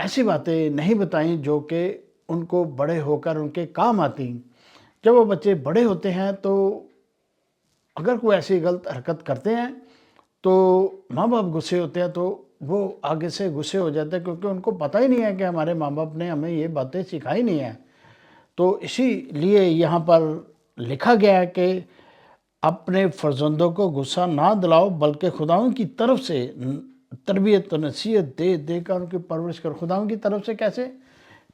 ایسی باتیں نہیں بتائیں جو کہ ان کو بڑے ہو کر ان کے کام آتی۔ جب وہ بچے بڑے ہوتے ہیں تو اگر کوئی ایسی غلط حرکت کرتے ہیں تو ماں باپ غصے ہوتے ہیں، تو وہ آگے سے غصے ہو جاتے ہیں، کیونکہ ان کو پتہ ہی نہیں ہے کہ ہمارے ماں باپ نے ہمیں یہ باتیں سکھائی نہیں ہیں۔ تو اسی لیے یہاں پر لکھا گیا ہے کہ اپنے فرزندوں کو غصہ نہ دلاؤ، بلکہ خداوند کی طرف سے تربیت و نصیحت دے دے کر ان کی پرورش کرو۔ خداوند کی طرف سے کیسے؟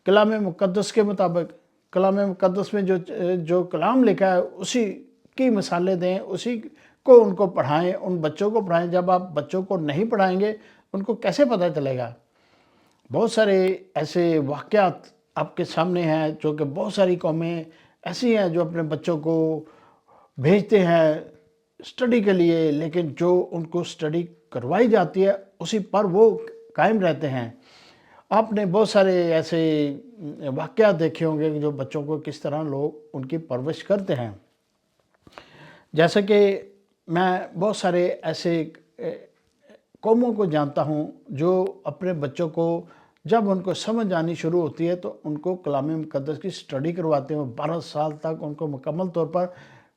کلام مقدس کے مطابق۔ کلام مقدس میں جو کلام لکھا ہے اسی کی مثالیں دیں، اسی کو ان کو پڑھائیں، ان بچوں کو پڑھائیں۔ جب آپ بچوں کو نہیں پڑھائیں گے ان کو کیسے پتہ چلے گا؟ بہت سارے ایسے واقعات آپ کے سامنے ہیں جو کہ بہت ساری قومیں ایسی ہیں جو اپنے بچوں کو بھیجتے ہیں اسٹڈی کے لیے، لیکن جو ان کو اسٹڈی کروائی جاتی ہے اسی پر وہ قائم رہتے ہیں۔ آپ نے بہت سارے ایسے واقعات دیکھے ہوں گے کہ جو بچوں کو کس طرح لوگ ان کی پرورش کرتے ہیں۔ جیسا کہ میں بہت سارے ایسے قوموں کو جانتا ہوں جو اپنے بچوں کو جب ان کو سمجھ آنی شروع ہوتی ہے تو ان کو کلام مقدس کی اسٹڈی کرواتے ہیں۔ 12 سال تک ان کو مکمل طور پر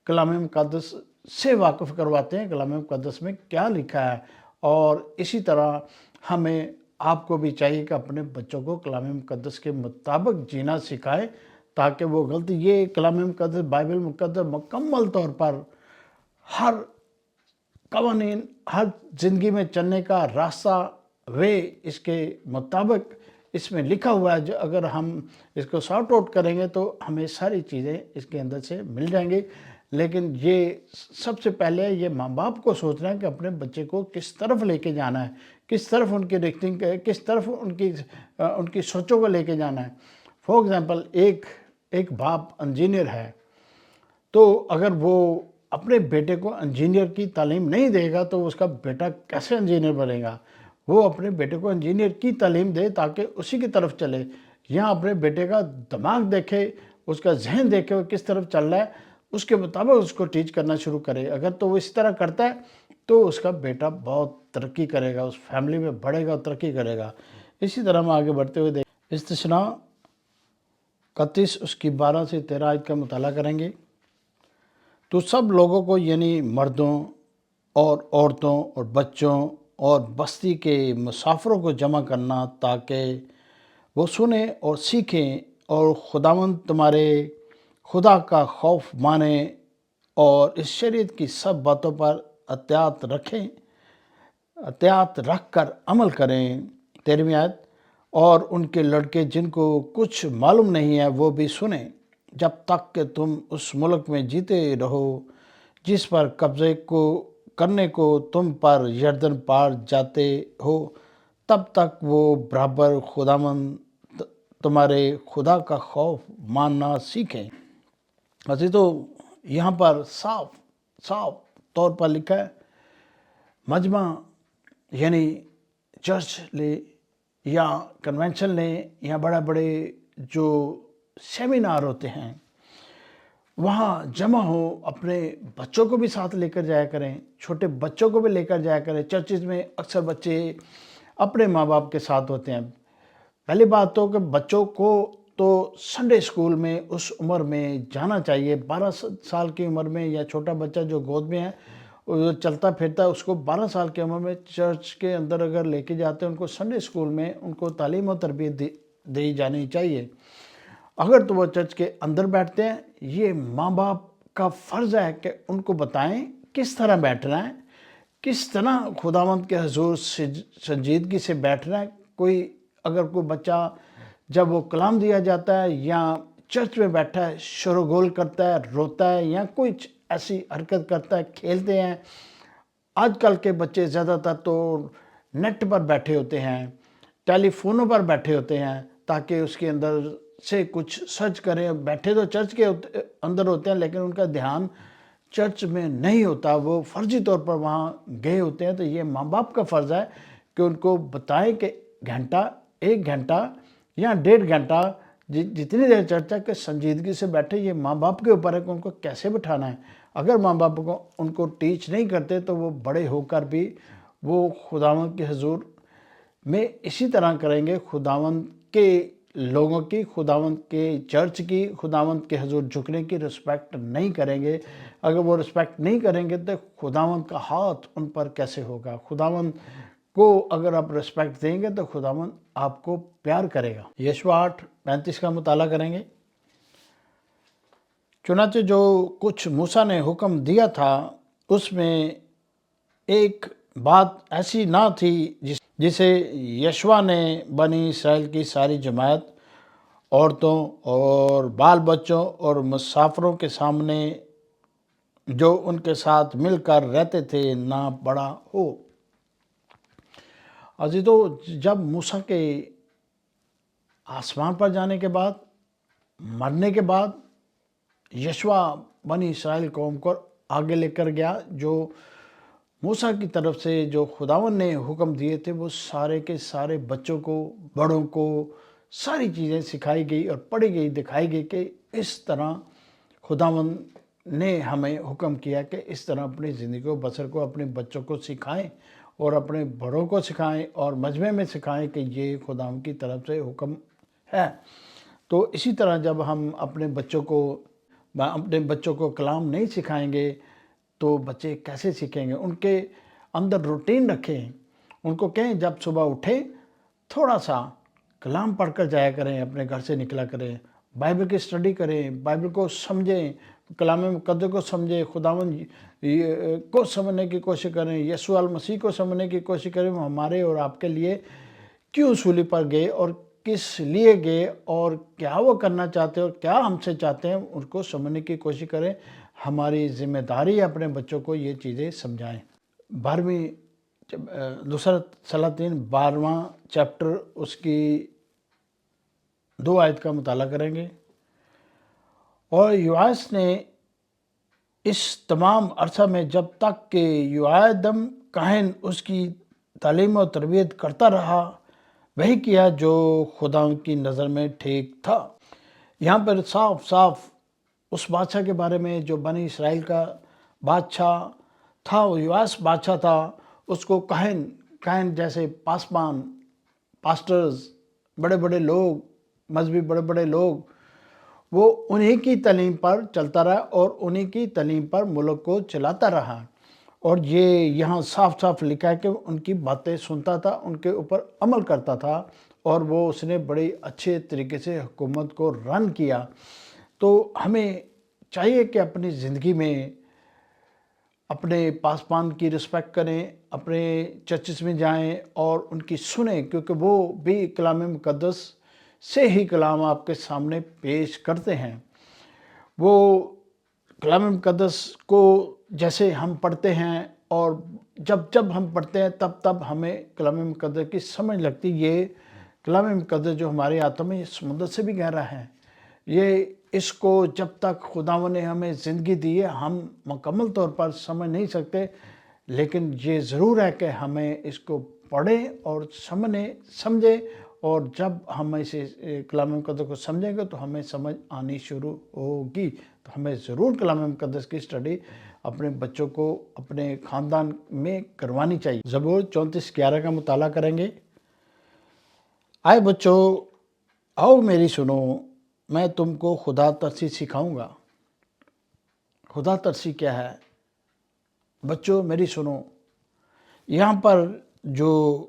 کلام مقدس سے واقف کرواتے ہیں، کلام مقدس میں کیا لکھا ہے۔ اور اسی طرح ہمیں آپ کو بھی چاہیے کہ اپنے بچوں کو کلام مقدس کے مطابق جینا سکھائیں، تاکہ وہ غلطی یہ کلام مقدس بائبل مقدس مکمل طور پر ہر قوانین، ہر زندگی میں چلنے کا راستہ اس کے مطابق اس میں لکھا ہوا ہے۔ جو اگر ہم اس کو سارٹ آؤٹ کریں گے تو ہمیں ساری چیزیں اس کے اندر سے مل جائیں گی۔ لیکن یہ سب سے پہلے یہ ماں باپ کو سوچنا ہے کہ اپنے بچے کو کس طرف لے کے جانا ہے، کس طرف ان کی ریکٹنگ، کس طرف ان کی سوچوں کو لے کے جانا ہے۔ فار ایگزامپل ایک باپ انجینئر ہے، تو اگر وہ اپنے بیٹے کو انجینئر کی تعلیم نہیں دے گا تو اس کا بیٹا کیسے انجینئر بنے گا؟ وہ اپنے بیٹے کو انجینئر کی تعلیم دے تاکہ اسی کی طرف چلے، یا اپنے بیٹے کا دماغ دیکھے، اس کا ذہن دیکھے وہ کس طرف چل رہا ہے، اس کے مطابق اس کو ٹیچ کرنا شروع کرے۔ اگر تو وہ اس طرح کرتا ہے تو اس کا بیٹا بہت ترقی کرے گا، اس فیملی میں بڑھے گا اور ترقی کرے گا۔ اسی طرح ہم آگے بڑھتے ہوئے استثناء 31 اس کی 12 سے 13 آیت کا مطالعہ کریں گے۔ تو سب لوگوں کو یعنی مردوں اور عورتوں اور بچوں اور بستی کے مسافروں کو جمع کرنا، تاکہ وہ سنیں اور سیکھیں اور خداوند تمہارے خدا کا خوف مانیں اور اس شریعت کی سب باتوں پر احتیاط رکھ کر عمل کریں۔ 13ویں آیت، اور ان کے لڑکے جن کو کچھ معلوم نہیں ہے وہ بھی سنیں، جب تک کہ تم اس ملک میں جیتے رہو جس پر قبضے کرنے کو تم پر یردن پار جاتے ہو، تب تک وہ برابر خداوند تمہارے خدا کا خوف ماننا سیکھیں۔ تو یہاں پر صاف طور پر لکھا ہے، مجمع یعنی چرچ لے یا کنونشن لیں یا بڑے جو سیمینار ہوتے ہیں وہاں جمع ہو، اپنے بچوں کو بھی ساتھ لے کر جایا کریں، چھوٹے بچوں کو بھی لے کر جایا کریں۔ چرچز میں اکثر بچے اپنے ماں باپ کے ساتھ ہوتے ہیں۔ پہلی بات تو کہ بچوں کو تو سنڈے اسکول میں اس عمر میں جانا چاہیے۔ 12 سال کی عمر میں، یا چھوٹا بچہ جو گود میں ہے وہ چلتا پھرتا ہے، اس کو 12 سال کی عمر میں چرچ کے اندر اگر لے کے جاتے ہیں، ان کو سنڈے اسکول میں ان کو تعلیم و تربیت دی جانی چاہیے۔ اگر تو وہ چرچ کے اندر بیٹھتے ہیں، یہ ماں باپ کا فرض ہے کہ ان کو بتائیں کس طرح بیٹھنا ہے، کس طرح خداوند کے حضور سنجیدگی سے بیٹھنا ہے۔ اگر کوئی بچہ جب وہ کلام دیا جاتا ہے یا چرچ میں بیٹھا ہے شور و گول کرتا ہے، روتا ہے یا کوئی ایسی حرکت کرتا ہے، کھیلتے ہیں۔ آج کل کے بچے زیادہ تر تو نیٹ پر بیٹھے ہوتے ہیں، ٹیلی فونوں پر بیٹھے ہوتے ہیں، تاکہ اس کے اندر سے کچھ سرچ کریں۔ بیٹھے تو چرچ کے اندر ہوتے ہیں لیکن ان کا دھیان چرچ میں نہیں ہوتا، وہ فرضی طور پر وہاں گئے ہوتے ہیں۔ تو یہ ماں باپ کا فرض ہے کہ ان کو بتائیں کہ گھنٹہ، 1 گھنٹہ یا 1.5 گھنٹہ جتنی دیر چرچ ہے کہ سنجیدگی سے بیٹھے۔ یہ ماں باپ کے اوپر ہے کہ ان کو کیسے بٹھانا ہے۔ اگر ماں باپ کو ان کو ٹیچ نہیں کرتے تو وہ بڑے ہو کر بھی وہ خداوند کے حضور میں اسی طرح کریں گے، خداوند کے لوگوں کی، خداوند کے چرچ کی، خداوند کے حضور جھکنے کی رسپیکٹ نہیں کریں گے۔ اگر وہ رسپیکٹ نہیں کریں گے تو خداوند کا ہاتھ ان پر کیسے ہوگا؟ خداوند کو اگر آپ رسپیکٹ دیں گے تو خداوند آپ کو پیار کرے گا۔ یشوع 8:35 کا مطالعہ کریں گے۔ چنانچہ جو کچھ موسیٰ نے حکم دیا تھا اس میں ایک بات ایسی نہ تھی جسے یشوع نے بنی اسرائیل کی ساری جماعت، عورتوں اور بال بچوں اور مسافروں کے سامنے جو ان کے ساتھ مل کر رہتے تھے نہ پڑھا ہو۔ عزیزو، جب موسیٰ کے آسمان پر جانے کے بعد، مرنے کے بعد، یشوع بنی اسرائیل قوم کو آگے لے کر گیا، جو موسیٰ کی طرف سے جو خداوند نے حکم دیے تھے وہ سارے کے سارے بچوں کو، بڑوں کو ساری چیزیں سکھائی گئی اور پڑھی گئی، دکھائی گئی کہ اس طرح خداوند نے ہمیں حکم کیا کہ اس طرح اپنی زندگی کو بسر کو اپنے بچوں کو سکھائیں اور اپنے بڑوں کو سکھائیں اور مجمع میں سکھائیں کہ یہ خداوند کی طرف سے حکم ہے۔ تو اسی طرح جب ہم اپنے بچوں کو کلام نہیں سکھائیں گے تو بچے کیسے سیکھیں گے؟ ان کے اندر روٹین رکھیں، ان کو کہیں جب صبح اٹھیں تھوڑا سا کلام پڑھ کر جایا کریں، اپنے گھر سے نکلا کریں، بائبل کی اسٹڈی کریں، بائبل کو سمجھیں، کلام مقدس کو سمجھیں، خداوند کو سمجھنے کی کوشش کریں، یسوع المسیح کو سمجھنے کی کوشش کریں، وہ ہمارے اور آپ کے لیے کیوں صلیب پر گئے اور کس لیے گئے اور کیا وہ کرنا چاہتے ہیں اور کیا ہم سے چاہتے ہیں، ان کو سمجھنے کی کوشش کریں۔ ہماری ذمہ داری ہے اپنے بچوں کو یہ چیزیں سمجھائیں۔ 2 سلاطین 12واں چیپٹر اس کی 2 آیت کا مطالعہ کریں گے۔ اور یوآس نے اس تمام عرصہ میں جب تک کہ یویادم کاہن اس کی تعلیم و تربیت کرتا رہا وہی کیا جو خدا کی نظر میں ٹھیک تھا۔ یہاں پر صاف صاف اس بادشاہ کے بارے میں جو بنی اسرائیل کا بادشاہ تھا، وہ یوآس بادشاہ تھا، اس کو کاہن جیسے پاسبان، پاسٹرز، بڑے بڑے لوگ، مذہبی بڑے بڑے لوگ، وہ انہی کی تعلیم پر چلتا رہا اور انہی کی تعلیم پر ملک کو چلاتا رہا۔ اور یہ یہاں صاف صاف لکھا ہے کہ ان کی باتیں سنتا تھا، ان کے اوپر عمل کرتا تھا اور وہ اس نے بڑے اچھے طریقے سے حکومت کو رن کیا۔ تو ہمیں چاہیے کہ اپنی زندگی میں اپنے پاسبان کی رسپیکٹ کریں، اپنے چرچز میں جائیں اور ان کی سنیں، کیونکہ وہ بھی کلام مقدس سے ہی کلام آپ کے سامنے پیش کرتے ہیں۔ وہ کلام مقدس کو جیسے ہم پڑھتے ہیں اور جب ہم پڑھتے ہیں تب ہمیں کلام مقدس کی سمجھ لگتی۔ یہ کلام مقدس جو ہمارے ہاتھوں میں، یہ سمندر سے بھی گہرا ہے۔ یہ اس کو جب تک خداوند نے ہمیں زندگی دی ہے ہم مکمل طور پر سمجھ نہیں سکتے، لیکن یہ ضرور ہے کہ ہمیں اس کو پڑھیں اور سمجھیں، اور جب ہم اسے کلام مقدس کو سمجھیں گے تو ہمیں سمجھ آنی شروع ہوگی۔ تو ہمیں ضرور کلام مقدس کی اسٹڈی اپنے بچوں کو اپنے خاندان میں کروانی چاہیے۔ زبور 34:11 کا مطالعہ کریں گے۔ آئے بچوں، آؤ میری سنو، میں تم کو خدا ترسی سکھاؤں گا۔ خدا ترسی کیا ہے؟ بچوں میری سنو، یہاں پر جو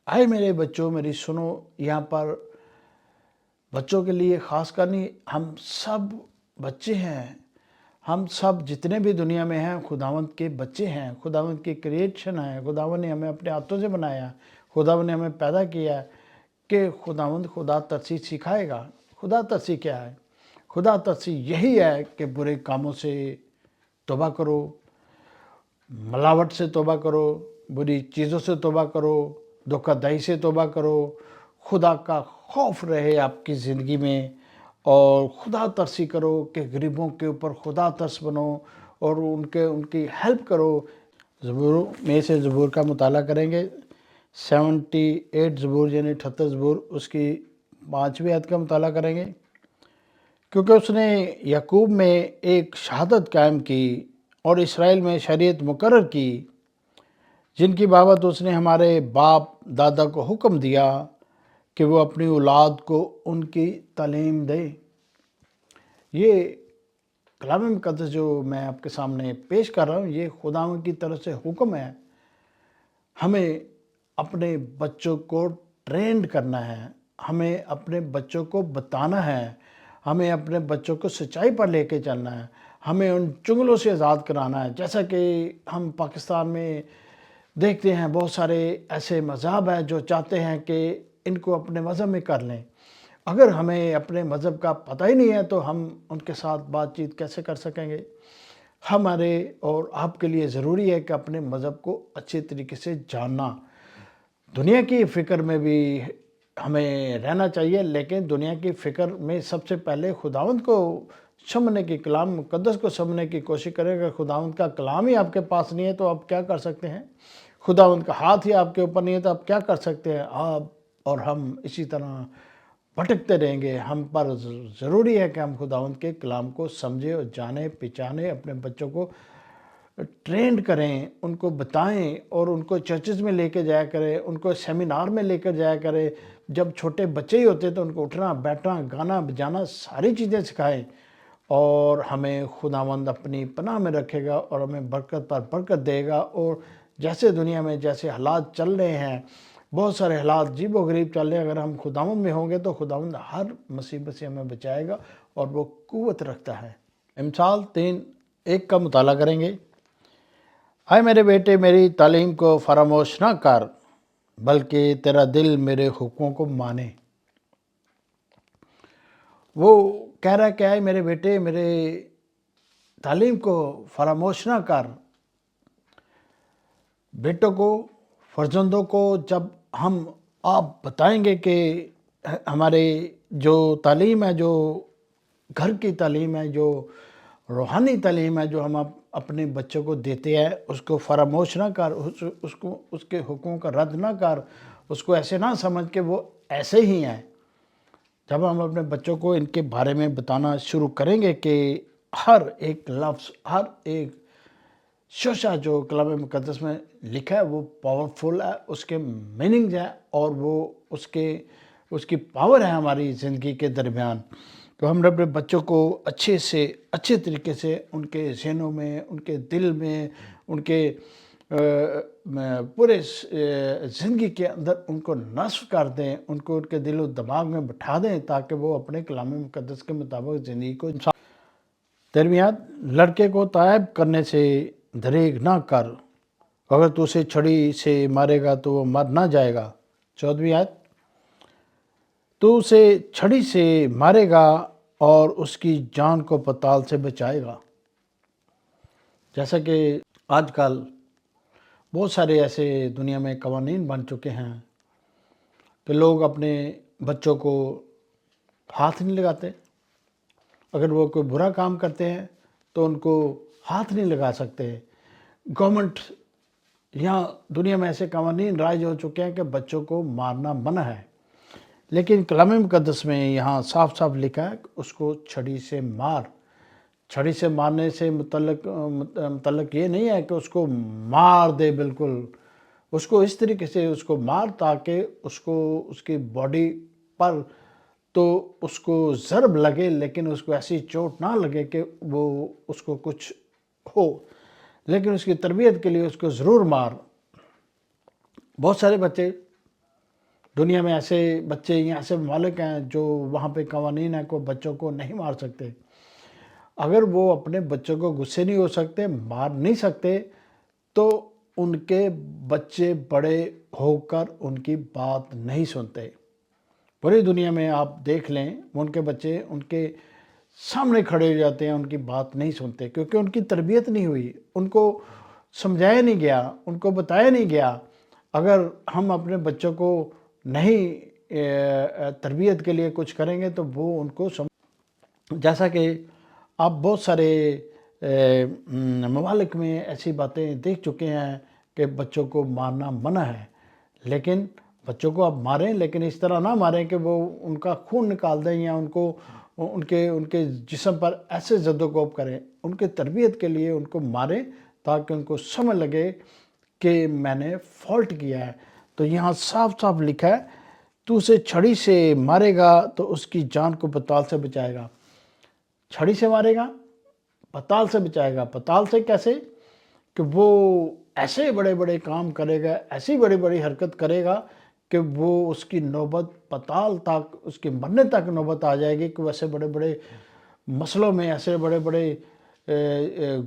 آئے میرے بچوں میری سنو، یہاں پر بچوں کے لیے خاص کر نہیں، ہم سب بچے ہیں، ہم سب جتنے بھی دنیا میں ہیں خداوند کے بچے ہیں، خداوند کی کریشن ہے، خداوند نے ہمیں اپنے ہاتھوں سے بنایا، خداوند نے ہمیں پیدا کیا کہ خداوند خدا ترسی سکھائے گا۔ خدا ترسی کیا ہے؟ خدا ترسی یہی ہے کہ برے کاموں سے توبہ کرو، ملاوٹ سے توبہ کرو، بری چیزوں سے توبہ کرو، دھوکہ دہی سے توبہ کرو، خدا کا خوف رہے آپ کی زندگی میں، اور خدا ترسی کرو کہ غریبوں کے اوپر خدا ترس بنو اور ان کی ہیلپ کرو۔ زبور میں سے زبور کا مطالعہ کریں گے۔ 78 زبور یعنی 78 زبور اس کی 5ویں آیت کا مطالعہ کریں گے۔ کیونکہ اس نے یعقوب میں ایک شہادت قائم کی اور اسرائیل میں شریعت مقرر کی، جن کی بابت اس نے ہمارے باپ دادا کو حکم دیا کہ وہ اپنی اولاد کو ان کی تعلیم دے۔ یہ کلام مقدس جو میں آپ کے سامنے پیش کر رہا ہوں، یہ خداوند کی طرف سے حکم ہے۔ ہمیں اپنے بچوں کو ٹرینڈ کرنا ہے، ہمیں اپنے بچوں کو بتانا ہے، ہمیں اپنے بچوں کو سچائی پر لے کے چلنا ہے، ہمیں ان چنگلوں سے آزاد کرانا ہے۔ جیسا کہ ہم پاکستان میں دیکھتے ہیں، بہت سارے ایسے مذہب ہیں جو چاہتے ہیں کہ ان کو اپنے مذہب میں کر لیں۔ اگر ہمیں اپنے مذہب کا پتہ ہی نہیں ہے تو ہم ان کے ساتھ بات چیت کیسے کر سکیں گے؟ ہمارے اور آپ کے لیے ضروری ہے کہ اپنے مذہب کو اچھے طریقے سے جاننا۔ دنیا کی فکر میں بھی ہمیں رہنا چاہیے، لیکن دنیا کی فکر میں سب سے پہلے خداوند کو سمجھنے کی، کلام مقدس کو سمجھنے کی کوشش کریں۔ اگر خداوند کا کلام ہی آپ کے پاس نہیں ہے تو آپ کیا کر سکتے ہیں؟ خداوند کا ہاتھ ہی آپ کے اوپر نہیں ہے تو آپ کیا کر سکتے ہیں؟ آپ اور ہم اسی طرح بھٹکتے رہیں گے۔ ہم پر ضروری ہے کہ ہم خداوند کے کلام کو سمجھیں اور جانیں، پہچانیں، اپنے بچوں کو ٹرینڈ کریں، ان کو بتائیں اور ان کو چرچز میں لے کے جایا کریں، ان کو سیمینار میں لے کر جایا کریں۔ جب چھوٹے بچے ہی ہوتے تو ان کو اٹھنا بیٹھنا گانا بجانا ساری چیزیں سکھائیں، اور ہمیں خداوند اپنی پناہ میں رکھے گا اور ہمیں برکت پر برکت دے گا۔ اور جیسے دنیا میں جیسے حالات چل رہے ہیں، بہت سارے حالات عجیب و غریب چل رہے ہیں، اگر ہم خداوند میں ہوں گے تو خداوند ہر مصیبت سے ہمیں بچائے گا اور وہ قوت رکھتا ہے۔ امثال 3:1 کا مطالعہ کریں گے۔ اے میرے بیٹے، میری تعلیم کو فراموش نہ کر، بلکہ تیرا دل میرے حکموں کو مانے۔ وہ کہہ رہا ہے کہ اے میرے بیٹے، میرے تعلیم کو فراموش نہ کر۔ بیٹوں کو، فرزندوں کو جب ہم آپ بتائیں گے کہ ہمارے جو تعلیم ہے، جو گھر کی تعلیم ہے، جو روحانی تعلیم ہے، جو ہم اپنے بچوں کو دیتے ہیں، اس کو فراموش نہ کر، اس کے حکموں کا رد نہ کر، اس کو ایسے نہ سمجھ کہ وہ ایسے ہی ہیں۔ جب ہم اپنے بچوں کو ان کے بارے میں بتانا شروع کریں گے کہ ہر ایک لفظ، ہر ایک شعشہ جو کلام مقدس میں لکھا ہے وہ پاورفل ہے، اس کے میننگز ہیں اور وہ اس کی پاور ہے ہماری زندگی کے درمیان۔ تو ہم اپنے بچوں کو اچھے طریقے سے ان کے ذہنوں میں، ان کے دل میں، ان کے پورے زندگی کے اندر ان کو نصب کر دیں، ان کو ان کے دل و دماغ میں بٹھا دیں، تاکہ وہ اپنے کلام مقدس کے مطابق زندگی کو 13 لڑکے کو تائب کرنے سے دریغ نہ کر، اگر تو اسے چھڑی سے مارے گا تو وہ مر نہ جائے گا۔ 14 تو اسے چھڑی سے مارے گا اور اس کی جان کو پتال سے بچائے گا۔ جیسا کہ آج کل بہت سارے ایسے دنیا میں قوانین بن چکے ہیں کہ لوگ اپنے بچوں کو ہاتھ نہیں لگاتے۔ اگر وہ کوئی برا کام کرتے ہیں تو ان کو ہاتھ نہیں لگا سکتے۔ گورنمنٹ یہاں دنیا میں ایسے قوانین رائج ہو چکے ہیں کہ بچوں کو مارنا منع ہے، لیکن کلام مقدس میں یہاں صاف صاف لکھا ہے کہ اس کو چھڑی سے مار۔ چھڑی سے مارنے سے متعلق یہ نہیں ہے کہ اس کو مار دے بالکل، اس کو اس طریقے سے اس کو مار تاکہ اس کی باڈی پر تو اس کو ضرب لگے، لیکن اس کو ایسی چوٹ نہ لگے کہ وہ اس کو کچھ ہو، لیکن اس کی تربیت کے لیے اس کو ضرور مار۔ بہت سارے بچے دنیا میں ایسے بچے یا ایسے ممالک ہیں جو وہاں پہ قوانین ہیں کہ بچوں کو نہیں مار سکتے۔ اگر وہ اپنے بچوں کو غصے نہیں ہو سکتے، مار نہیں سکتے، تو ان کے بچے بڑے ہو کر ان کی بات نہیں سنتے۔ پوری دنیا میں آپ دیکھ لیں، ان کے بچے ان کے سامنے کھڑے ہو جاتے ہیں، ان کی بات نہیں سنتے کیونکہ ان کی تربیت نہیں ہوئی، ان کو سمجھایا نہیں گیا، ان کو بتایا نہیں گیا۔ اگر ہم اپنے بچوں کو نہیں تربیت کے لیے کچھ کریں گے تو وہ ان کو جیسا کہ آپ بہت سارے ممالک میں ایسی باتیں دیکھ چکے ہیں کہ بچوں کو مارنا منع ہے، لیکن بچوں کو آپ ماریں، لیکن اس طرح نہ ماریں کہ وہ ان کا خون نکال دیں یا ان کے جسم پر ایسے زد و کوب کریں۔ ان کے تربیت کے لیے ان کو ماریں تاکہ ان کو سمجھ لگے کہ میں نے فالٹ کیا ہے۔ تو یہاں صاف صاف لکھا ہے تو اسے چھڑی سے مارے گا تو اس کی جان کو پتال سے بچائے گا۔ چھڑی سے مارے گا، پتال سے بچائے گا۔ پتال سے کیسے؟ کہ وہ ایسے بڑے بڑے کام کرے گا، ایسی بڑی بڑی حرکت کرے گا کہ وہ اس کی نوبت پتال تک، اس کے مرنے تک نوبت آ جائے گی کہ وہ ایسے بڑے بڑے مسئلوں میں، ایسے بڑے بڑے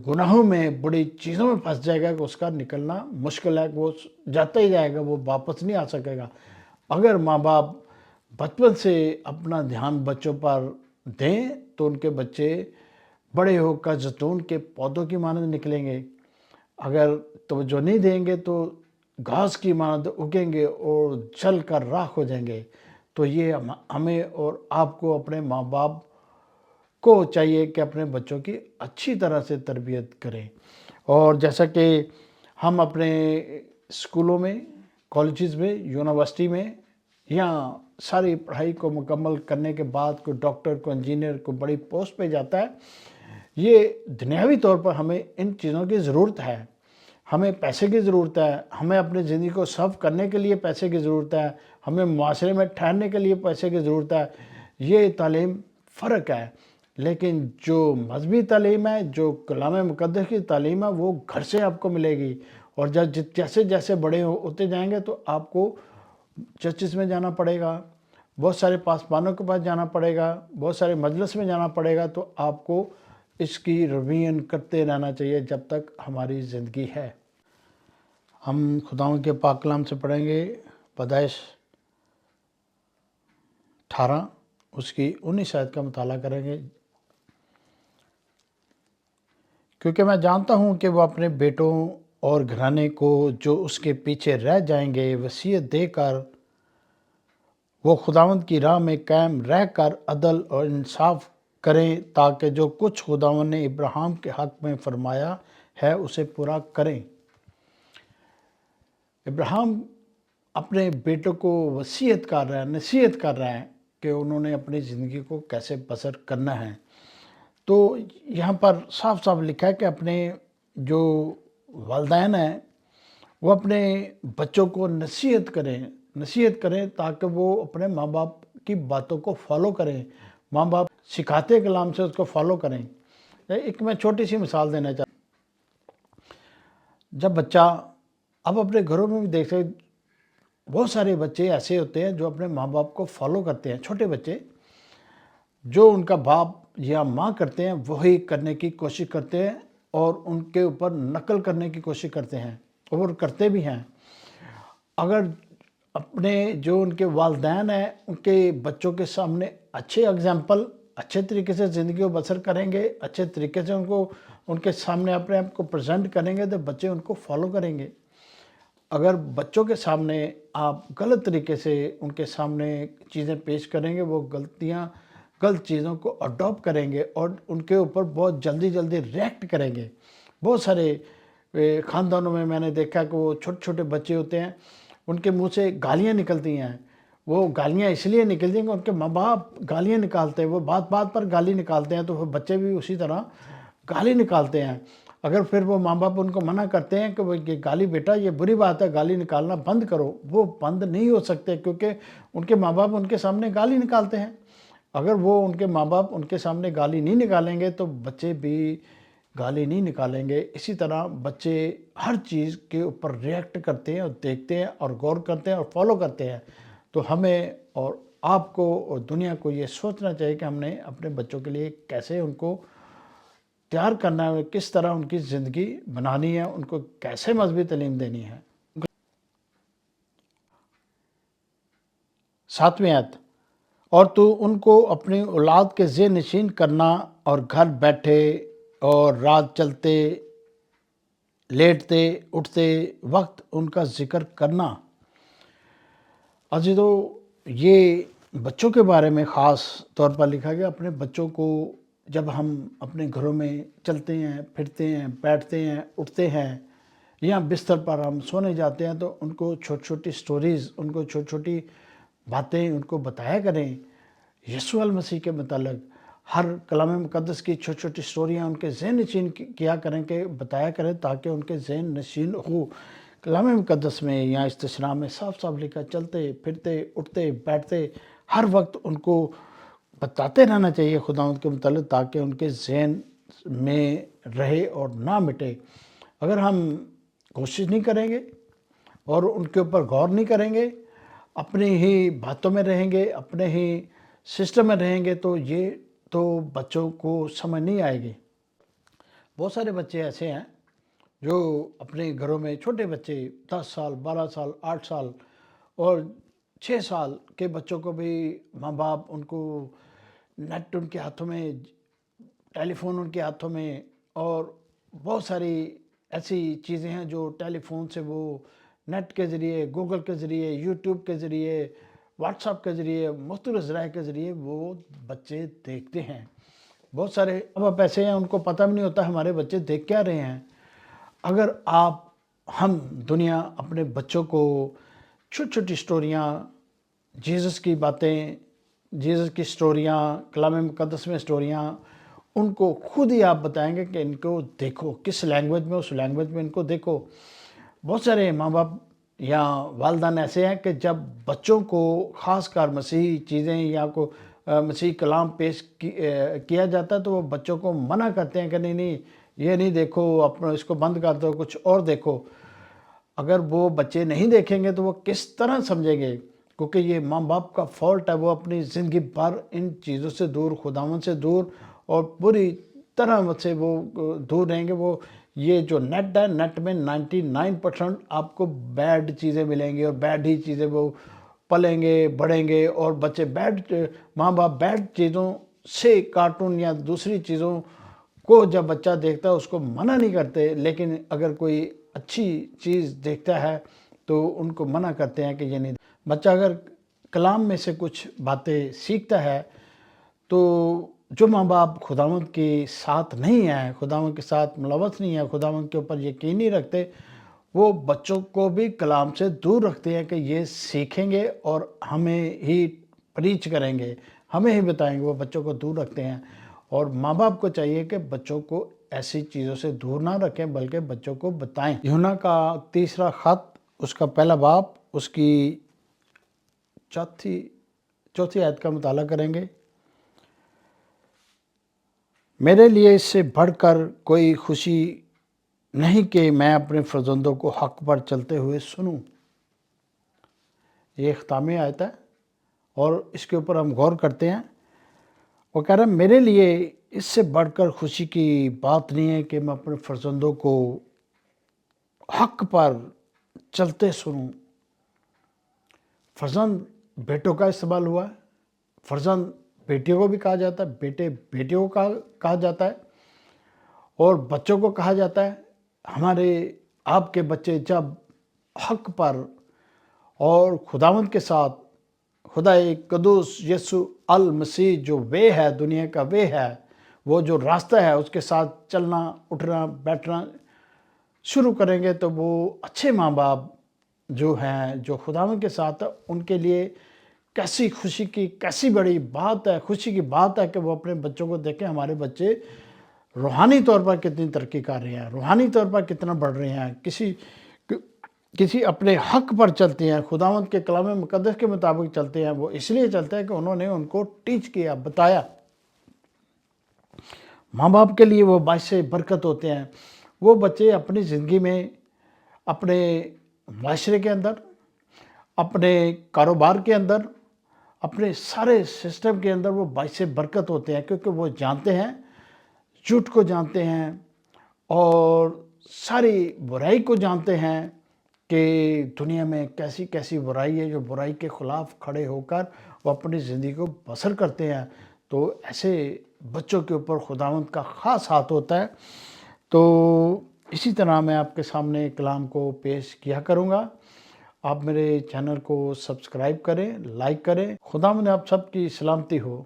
گناہوں میں، بڑی چیزوں میں پھنس جائے گا کہ اس کا نکلنا مشکل ہے، کہ وہ جاتا ہی جائے گا، وہ واپس نہیں آ سکے گا۔ اگر ماں باپ بچپن سے اپنا دھیان بچوں پر دیں تو ان کے بچے بڑے ہو کر زیتون کے پودوں کی مانند نکلیں گے۔ اگر توجہ نہیں دیں گے تو گھاس کی مانند اگیں گے اور جل کر راکھ ہو جائیں گے۔ تو یہ ہمیں اور آپ کو، اپنے ماں باپ کو چاہیے کہ اپنے بچوں کی اچھی طرح سے تربیت کریں۔ اور جیسا کہ ہم اپنے اسکولوں میں، کالجز میں، یونیورسٹی میں، یہاں ساری پڑھائی کو مکمل کرنے کے بعد کوئی ڈاکٹر، کوئی انجینئر، کوئی بڑی پوسٹ پہ جاتا ہے، یہ دنیاوی طور پر ہمیں ان چیزوں کی ضرورت ہے۔ ہمیں پیسے کی ضرورت ہے، ہمیں اپنی زندگی کو سرو کرنے کے لیے پیسے کی ضرورت ہے، ہمیں معاشرے میں ٹھہرنے کے لیے پیسے کی ضرورت ہے۔ یہ تعلیم فرق ہے، لیکن جو مذہبی تعلیم ہے، جو کلام مقدس کی تعلیم ہے، وہ گھر سے آپ کو ملے گی۔ اور جیسے جیسے بڑے ہوتے جائیں گے تو آپ کو چرچز میں جانا پڑے گا، بہت سارے پاسبانوں کے پاس جانا پڑے گا، بہت سارے مجلس میں جانا پڑے گا، تو آپ کو اس کی ریویژن کرتے رہنا چاہیے جب تک ہماری زندگی ہے۔ ہم خداوند کے پاک کلام سے پڑھیں گے پیدائش 18 اس کی 19 آیت کا مطالعہ کریں گے۔ کیونکہ میں جانتا ہوں کہ وہ اپنے بیٹوں اور گھرانے کو جو اس کے پیچھے رہ جائیں گے وصیت دے کر، وہ خداوند کی راہ میں قائم رہ کر عدل اور انصاف کریں، تاکہ جو کچھ خداوند نے ابراہیم کے حق میں فرمایا ہے اسے پورا کریں۔ ابراہیم اپنے بیٹوں کو وصیت کر رہا ہے، نصیحت کر رہا ہے کہ انہوں نے اپنی زندگی کو کیسے بسر کرنا ہے۔ تو یہاں پر صاف صاف لکھا ہے کہ اپنے جو والدین ہیں وہ اپنے بچوں کو نصیحت کریں تاکہ وہ اپنے ماں باپ کی باتوں کو فالو کریں، ماں باپ سکھاتے کلام سے اس کو فالو کریں۔ ایک میں چھوٹی سی مثال دینا چاہتا ہوں۔ جب بچہ، اب اپنے گھروں میں بھی دیکھتے ہیں، بہت سارے بچے ایسے ہوتے ہیں جو اپنے ماں باپ کو فالو کرتے ہیں، چھوٹے بچے جو ان کا باپ یا ماں کرتے ہیں وہی کرنے کی کوشش کرتے ہیں اور ان کے اوپر نقل کرنے کی کوشش کرتے ہیں اور کرتے بھی ہیں۔ اگر اپنے جو ان کے والدین ہیں ان کے بچوں کے سامنے اچھے اگزامپل، اچھے طریقے سے زندگی کو بسر کریں گے، اچھے طریقے سے ان کے سامنے اپنے آپ کو پریزنٹ کریں گے تو بچے ان کو فالو کریں گے۔ اگر بچوں کے سامنے آپ غلط طریقے سے ان کے سامنے چیزیں پیش کریں گے، وہ غلط چیزوں کو اڈاپٹ کریں گے اور ان کے اوپر بہت جلدی ریئیکٹ کریں گے۔ بہت سارے خاندانوں میں نے دیکھا کہ وہ چھوٹے چھوٹے بچے ہوتے ہیں، ان کے منہ سے گالیاں نکلتی ہیں۔ وہ گالیاں اس لیے نکلتی ہیں کہ ان کے ماں باپ گالیاں نکالتے ہیں، وہ بات بات پر گالی نکالتے ہیں، تو وہ بچے بھی اسی طرح گالی نکالتے ہیں۔ اگر پھر وہ ماں باپ ان کو منع کرتے ہیں کہ وہ یہ گالی بیٹا یہ بری بات ہے، گالی نکالنا بند کرو، وہ بند نہیں ہو سکتے کیونکہ ان کے ماں باپ ان کے سامنے گالی نکالتے ہیں۔ اگر وہ ان کے ماں باپ ان کے سامنے گالی نہیں نکالیں گے تو بچے بھی گالی نہیں نکالیں گے۔ اسی طرح بچے ہر چیز کے اوپر ریئیکٹ کرتے ہیں اور دیکھتے ہیں اور غور کرتے ہیں اور فالو کرتے ہیں۔ تو ہمیں اور آپ کو اور دنیا کو یہ سوچنا چاہیے کہ ہم نے اپنے بچوں کے لیے کیسے ان کو تیار کرنا ہے، کس طرح ان کی زندگی بنانی ہے، ان کو کیسے مذہبی تعلیم دینی ہے۔ 7ویں آیت، اور تو ان کو اپنی اولاد کے ذہن نشین کرنا اور گھر بیٹھے اور رات چلتے لیٹتے اٹھتے وقت ان کا ذکر کرنا۔ عزیزو، یہ بچوں کے بارے میں خاص طور پر لکھا گیا۔ اپنے بچوں کو جب ہم اپنے گھروں میں چلتے ہیں، پھرتے ہیں، بیٹھتے ہیں، اٹھتے ہیں یا بستر پر ہم سونے جاتے ہیں تو ان کو چھوٹی چھوٹی سٹوریز، ان کو چھوٹی چھوٹی باتیں ان کو بتایا کریں یسوع المسیح کے متعلق۔ ہر کلام مقدس کی چھوٹی چھوٹی سٹوریاں ان کے ذہن نشین کیا کریں، کہ بتایا کریں تاکہ ان کے ذہن نشین ہو۔ کلام مقدس میں یا استثناء میں صاف صاف لکھا، چلتے پھرتے اٹھتے بیٹھتے ہر وقت ان کو بتاتے رہنا چاہیے خداوند کے متعلق، تاکہ ان کے ذہن میں رہے اور نہ مٹے۔ اگر ہم کوشش نہیں کریں گے اور ان کے اوپر غور نہیں کریں گے، اپنی ہی باتوں میں رہیں گے، اپنے ہی سسٹم میں رہیں گے، تو یہ تو بچوں کو سمجھ نہیں آئے گی۔ بہت سارے بچے ایسے ہیں جو اپنے گھروں میں، چھوٹے بچے 10 سال 12 سال 8 سال اور 6 سال کے بچوں کو بھی ماں باپ ان کو نیٹ ان کے ہاتھوں میں، ٹیلی فون ان کے ہاتھوں میں، اور بہت ساری ایسی چیزیں ہیں جو ٹیلی فون سے وہ نیٹ کے ذریعے، گوگل کے ذریعے، یوٹیوب کے ذریعے، واٹس ایپ کے ذریعے، مختلف ذرائع کے ذریعے وہ بچے دیکھتے ہیں۔ بہت سارے ماں باپ ایسے ہیں ان کو پتہ بھی نہیں ہوتا ہمارے بچے دیکھ کیا رہے ہیں۔ اگر ہم دنیا اپنے بچوں کو چھوٹی چھوٹی سٹوریاں، جیزس کی باتیں، جیزس کی سٹوریاں، کلام مقدس میں سٹوریاں، ان کو خود ہی آپ بتائیں گے کہ ان کو دیکھو، کس لینگویج میں، اس لینگویج میں ان کو دیکھو۔ بہت سارے ماں باپ یا والدین ایسے ہیں کہ جب بچوں کو خاص کر مسیحی چیزیں یا مسیحی کلام پیش کیا جاتا ہے تو وہ بچوں کو منع کرتے ہیں کہ نہیں نہیں یہ نہیں دیکھو، اپنا اس کو بند کر دو، کچھ اور دیکھو۔ اگر وہ بچے نہیں دیکھیں گے تو وہ کس طرح سمجھیں گے؟ کیونکہ یہ ماں باپ کا فالٹ ہے، وہ اپنی زندگی بھر ان چیزوں سے دور، خداوند سے دور اور پوری طرح سے وہ دور رہیں گے۔ وہ یہ جو نیٹ ہے، نیٹ میں 99% آپ کو بیڈ چیزیں ملیں گی اور بیڈ ہی چیزیں وہ پلیں گے، بڑھیں گے، اور بچے ماں باپ بیڈ چیزوں سے، کارٹون یا دوسری چیزوں کو جب بچہ دیکھتا ہے اس کو منع نہیں کرتے، لیکن اگر کوئی اچھی چیز دیکھتا ہے تو ان کو منع کرتے ہیں کہ یہ نہیں۔ بچہ اگر کلام میں سے کچھ باتیں سیکھتا ہے تو جو ماں باپ خداوند کے ساتھ نہیں ہیں، خداوند کے ساتھ ملوث نہیں ہیں، خداوند کے اوپر یقین نہیں رکھتے، وہ بچوں کو بھی کلام سے دور رکھتے ہیں کہ یہ سیکھیں گے اور ہمیں ہی پریچ کریں گے، ہمیں ہی بتائیں گے، وہ بچوں کو دور رکھتے ہیں۔ اور ماں باپ کو چاہیے کہ بچوں کو ایسی چیزوں سے دور نہ رکھیں بلکہ بچوں کو بتائیں۔ یوحنا کا 3 خط، اس کا 1 باب، اس کی 4 آیت کا مطالعہ کریں گے۔ میرے لیے اس سے بڑھ کر کوئی خوشی نہیں کہ میں اپنے فرزندوں کو حق پر چلتے ہوئے سنوں۔ یہ اختتامی آیت ہے اور اس کے اوپر ہم غور کرتے ہیں۔ وہ کہہ رہا ہے میرے لیے اس سے بڑھ کر خوشی کی بات نہیں ہے کہ میں اپنے فرزندوں کو حق پر چلتے سنوں۔ فرزند بیٹوں کا استعمال ہوا ہے، فرزند بیٹیوں کو بھی کہا جاتا ہے، بیٹے بیٹیوں کو کہا جاتا ہے، اور بچوں کو کہا جاتا ہے۔ ہمارے آپ کے بچے جب حق پر اور خداوند کے ساتھ، خدا قدوس یسوع المسیح جو وے ہے، دنیا کا وے ہے، وہ جو راستہ ہے، اس کے ساتھ چلنا، اٹھنا بیٹھنا شروع کریں گے تو وہ اچھے ماں باپ جو ہیں، جو خداوند کے ساتھ، ان کے لیے کیسی خوشی کی، کیسی بڑی بات ہے، خوشی کی بات ہے کہ وہ اپنے بچوں کو دیکھیں ہمارے بچے روحانی طور پر کتنی ترقی کر رہے ہیں، روحانی طور پر کتنا بڑھ رہے ہیں، کسی اپنے حق پر چلتے ہیں، خداوند کے کلام مقدس کے مطابق چلتے ہیں۔ وہ اس لیے چلتے ہیں کہ انہوں نے ان کو ٹیچ کیا، بتایا۔ ماں باپ کے لیے وہ باعث برکت ہوتے ہیں۔ وہ بچے اپنی زندگی میں، اپنے معاشرے کے اندر، اپنے کاروبار کے اندر، اپنے سارے سسٹم کے اندر وہ باعث برکت ہوتے ہیں، کیونکہ وہ جانتے ہیں، جھوٹ کو جانتے ہیں اور ساری برائی کو جانتے ہیں کہ دنیا میں کیسی کیسی برائی ہے، جو برائی کے خلاف کھڑے ہو کر وہ اپنی زندگی کو بسر کرتے ہیں۔ تو ایسے بچوں کے اوپر خداوند کا خاص ہاتھ ہوتا ہے۔ تو اسی طرح میں آپ کے سامنے کلام کو پیش کیا کروں گا۔ آپ میرے چینل کو سبسکرائب کریں، لائک کریں۔ خداوند آپ سب کی سلامتی ہو۔